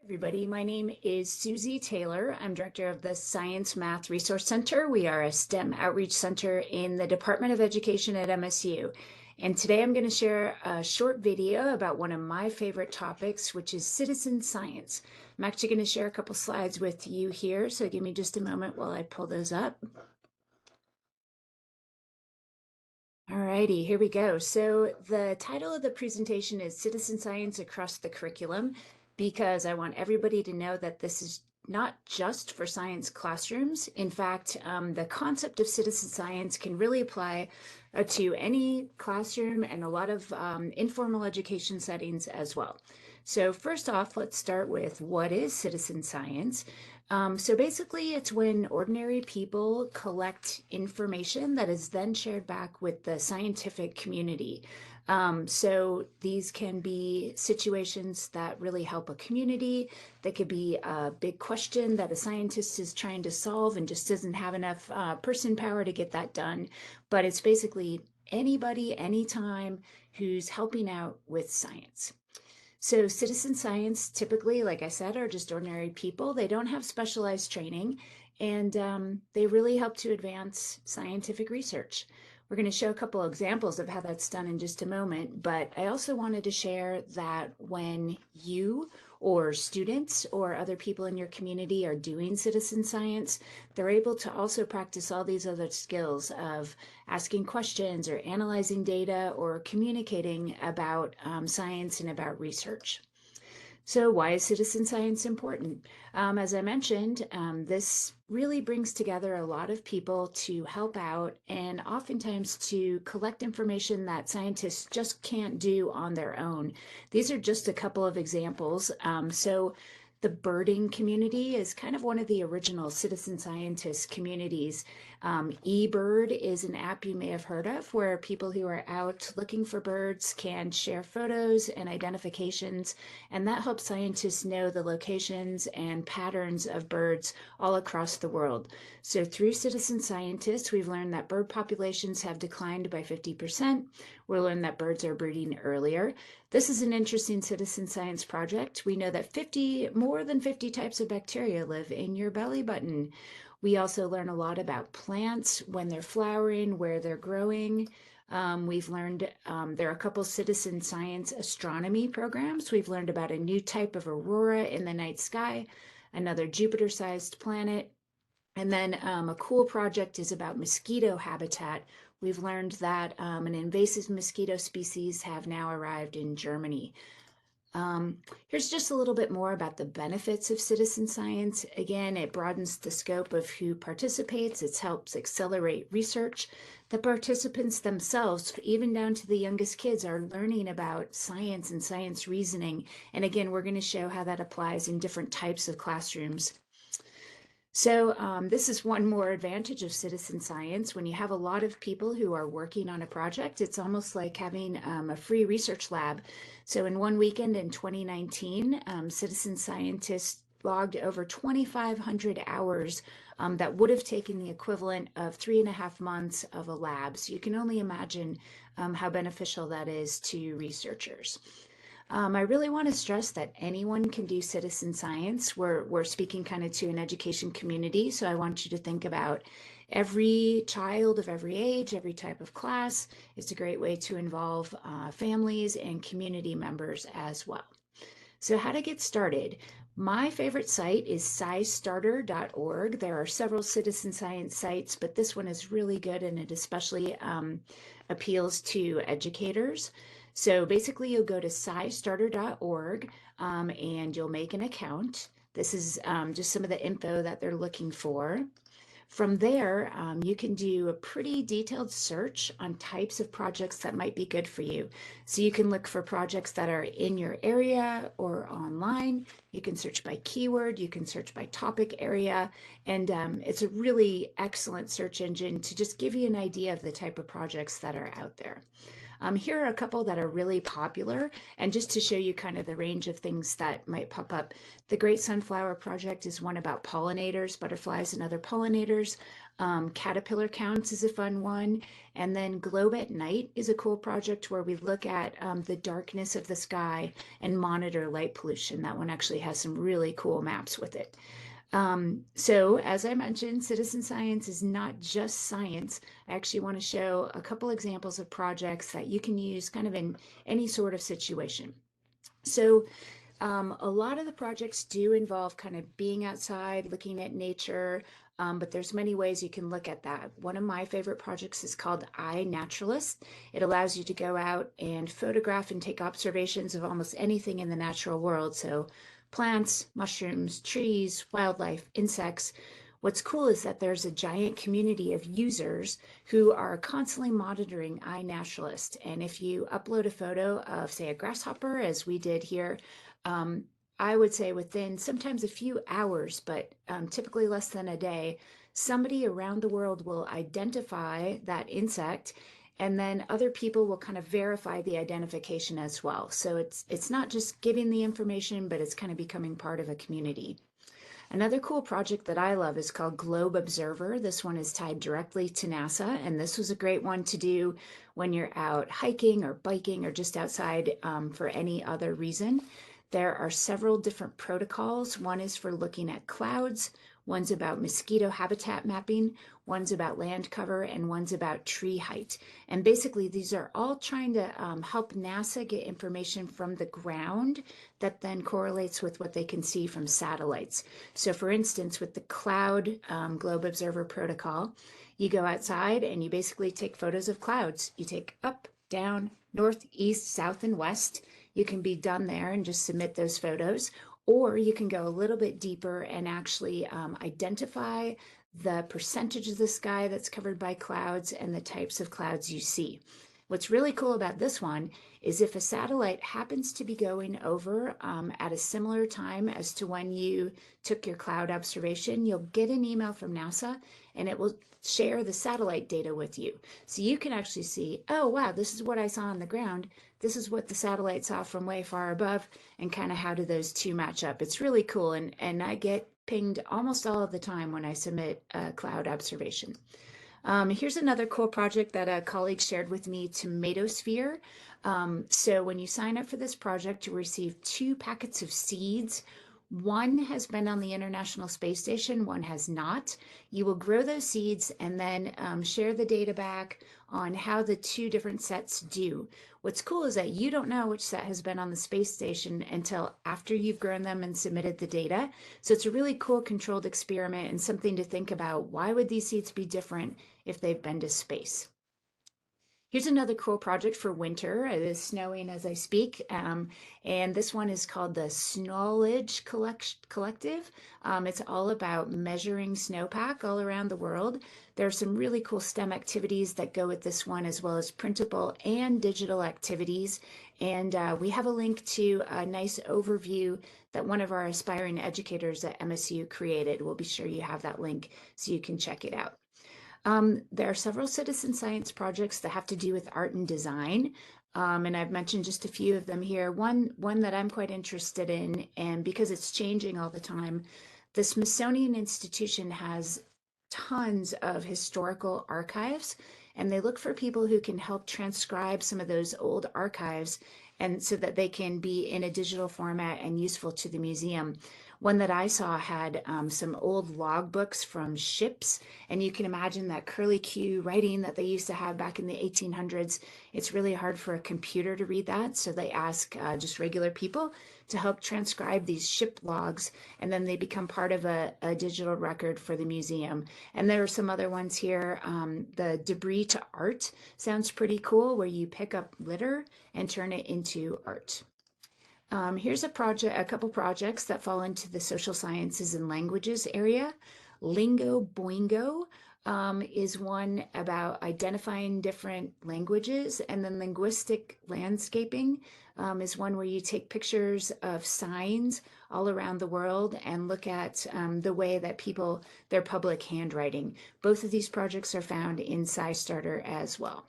Everybody, my name is Susie Taylor. I'm director of the Science Math Resource Center. We are a STEM outreach center in the Department of Education at MSU. And today I'm going to share a short video about one of my favorite topics, which is citizen science. I'm actually going to share a couple slides with you here, so give me just a moment while I pull those up. Alrighty, here we go. So the title of the presentation is Citizen Science Across the Curriculum, because I want everybody to know that this is not just for science classrooms. In fact, the concept of citizen science can really apply to any classroom and a lot of informal education settings as well. So first off, let's start with what is citizen science? So basically, it's when ordinary people collect information that is then shared back with the scientific community. So these can be situations that really help a community. That could be a big question that a scientist is trying to solve and just doesn't have enough person power to get that done. But it's basically anybody, anytime who's helping out with science. So citizen science typically, like I said, are just ordinary people. They don't have specialized training, and they really help to advance scientific research. We're going to show a couple examples of how that's done in just a moment, but I also wanted to share that when you or students or other people in your community are doing citizen science, they're able to also practice all these other skills of asking questions or analyzing data or communicating about science and about research. So why is citizen science important? As I mentioned, this really brings together a lot of people to help out and oftentimes to collect information that scientists just can't do on their own. These are just a couple of examples. So the birding community is kind of one of the original citizen scientist communities. eBird is an app you may have heard of where people who are out looking for birds can share photos and identifications, and that helps scientists know the locations and patterns of birds all across the world. So through citizen scientists, we've learned that bird populations have declined by 50%. We learned that birds are breeding earlier. This is an interesting citizen science project. We know that more than 50 types of bacteria live in your belly button. We also learn a lot about plants, when they're flowering, where they're growing. We've learned there are a couple citizen science astronomy programs. We've learned about a new type of aurora in the night sky, another Jupiter-sized planet. And then a cool project is about mosquito habitat. We've learned that an invasive mosquito species have now arrived in Germany. Here's just a little bit more about the benefits of citizen science. Again, it broadens the scope of who participates. It helps accelerate research. The participants themselves, even down to the youngest kids, are learning about science and science reasoning. And again, we're going to show how that applies in different types of classrooms. So this is one more advantage of citizen science. When you have a lot of people who are working on a project, it's almost like having a free research lab. So in one weekend in 2019, citizen scientists logged over 2,500 hours that would have taken the equivalent of 3.5 months of a lab. So you can only imagine how beneficial that is to researchers. I really want to stress that anyone can do citizen science. We're speaking kind of to an education community, so I want you to think about every child of every age, every type of class. It's a great way to involve families and community members as well. So how to get started. My favorite site is scistarter.org. There are several citizen science sites, but this one is really good and it especially appeals to educators. So basically you'll go to scistarter.org and you'll make an account. This is just some of the info that they're looking for. From there, you can do a pretty detailed search on types of projects that might be good for you. So you can look for projects that are in your area or online. You can search by keyword, you can search by topic area, and it's a really excellent search engine to just give you an idea of the type of projects that are out there. Here are a couple that are really popular, and just to show you kind of the range of things that might pop up. The Great Sunflower Project is one about pollinators, butterflies and other pollinators. Caterpillar Counts is a fun one. And then Globe at Night is a cool project where we look at the darkness of the sky and monitor light pollution. That one actually has some really cool maps with it. So as I mentioned, citizen science is not just science. I actually want to show a couple examples of projects that you can use kind of in any sort of situation. So a lot of the projects do involve kind of being outside, looking at nature, but there's many ways you can look at that. One of my favorite projects is called iNaturalist. It allows you to go out and photograph and take observations of almost anything in the natural world. So plants, mushrooms, trees, wildlife, insects. What's cool is that there's a giant community of users who are constantly monitoring iNaturalist. And if you upload a photo of, say, a grasshopper, as we did here, um, I would say within sometimes a few hours, but typically less than a day, somebody around the world will identify that insect, and then other people will kind of verify the identification as well. So it's not just giving the information, but it's kind of becoming part of a community. Another cool project that I love is called Globe Observer. This one is tied directly to NASA, and this was a great one to do when you're out hiking or biking or just outside for any other reason. There are several different protocols. One is for looking at clouds, one's about mosquito habitat mapping, one's about land cover, and one's about tree height. And basically, these are all trying to help NASA get information from the ground that then correlates with what they can see from satellites. So for instance, with the Cloud Globe Observer protocol, you go outside and you basically take photos of clouds. You take up, down, north, east, south, and west. You can be done there and just submit those photos, or you can go a little bit deeper and actually identify the percentage of the sky that's covered by clouds and the types of clouds you see. What's really cool about this one is if a satellite happens to be going over at a similar time as to when you took your cloud observation, you'll get an email from NASA and it will share the satellite data with you. So you can actually see, oh, wow, this is what I saw on the ground. This is what the satellite saw from way far above, and kind of how do those two match up. It's really cool, and I get pinged almost all of the time when I submit a cloud observation. Here's another cool project that a colleague shared with me, Tomatosphere. So when you sign up for this project, you receive 2 packets of seeds. One has been on the International Space Station, one has not. You will grow those seeds and then share the data back on how the 2 different sets do. What's cool is that you don't know which set has been on the space station until after you've grown them and submitted the data. So it's a really cool controlled experiment and something to think about. Why would these seeds be different if they've been to space? Here's another cool project for winter. It is snowing as I speak, and this one is called the Snowledge Collective. It's all about measuring snowpack all around the world. There are some really cool STEM activities that go with this one, as well as printable and digital activities. And we have a link to a nice overview that one of our aspiring educators at MSU created. We'll be sure you have that link so you can check it out. There are several citizen science projects that have to do with art and design. And I've mentioned just a few of them here. One that I'm quite interested in, and because it's changing all the time, the Smithsonian Institution has tons of historical archives, and they look for people who can help transcribe some of those old archives and so that they can be in a digital format and useful to the museum. One that I saw had some old logbooks from ships, and you can imagine that curly Q writing that they used to have back in the 1800s. It's really hard for a computer to read that, so they ask just regular people to help transcribe these ship logs, and then they become part of a digital record for the museum. And there are some other ones here. The debris to art sounds pretty cool, where you pick up litter and turn it into art. Here's a couple projects that fall into the social sciences and languages area. Lingo Boingo is one about identifying different languages, and then linguistic landscaping is one where you take pictures of signs all around the world and look at the way that their public handwriting. Both of these projects are found in SciStarter as well.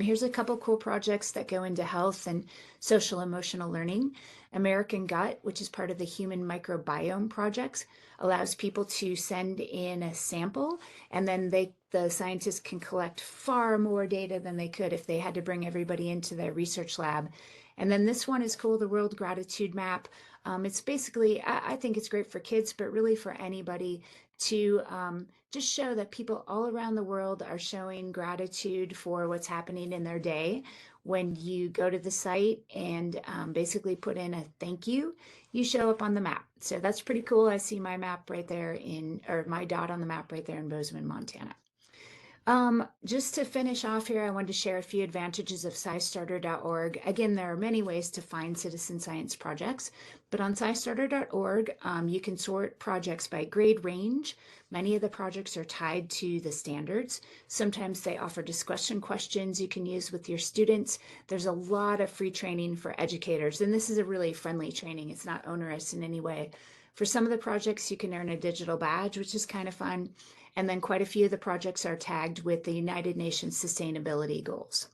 Here's a couple cool projects that go into health and social emotional learning. American Gut, which is part of the Human Microbiome Projects, allows people to send in a sample, and then the scientists can collect far more data than they could if they had to bring everybody into their research lab. And then this one is cool, the World Gratitude Map. It's basically, I think it's great for kids, but really for anybody to just show that people all around the world are showing gratitude for what's happening in their day. When you go to the site and basically put in a thank you, you show up on the map. So that's pretty cool. I see my map right there or my dot on the map right there in Bozeman, Montana. Just to finish off here, I wanted to share a few advantages of SciStarter.org. Again, there are many ways to find citizen science projects, but on SciStarter.org, you can sort projects by grade range. Many of the projects are tied to the standards. Sometimes they offer discussion questions you can use with your students. There's a lot of free training for educators, and this is a really friendly training. It's not onerous in any way. For some of the projects, you can earn a digital badge, which is kind of fun. And then quite a few of the projects are tagged with the United Nations Sustainability Goals.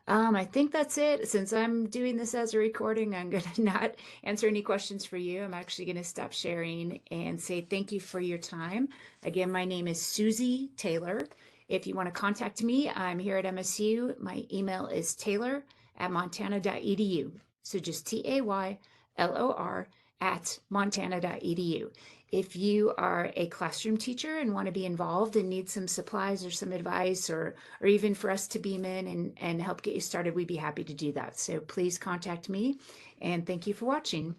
I think that's it. Since I'm doing this as a recording, I'm going to not answer any questions for you. I'm actually going to stop sharing and say thank you for your time. Again, my name is Susie Taylor. If you want to contact me, I'm here at MSU. My email is taylor@montana.edu. So just TAYLOR at montana.edu. If you are a classroom teacher and want to be involved and need some supplies or some advice, or even for us to beam in and help get you started, we'd be happy to do that. So please contact me, and thank you for watching.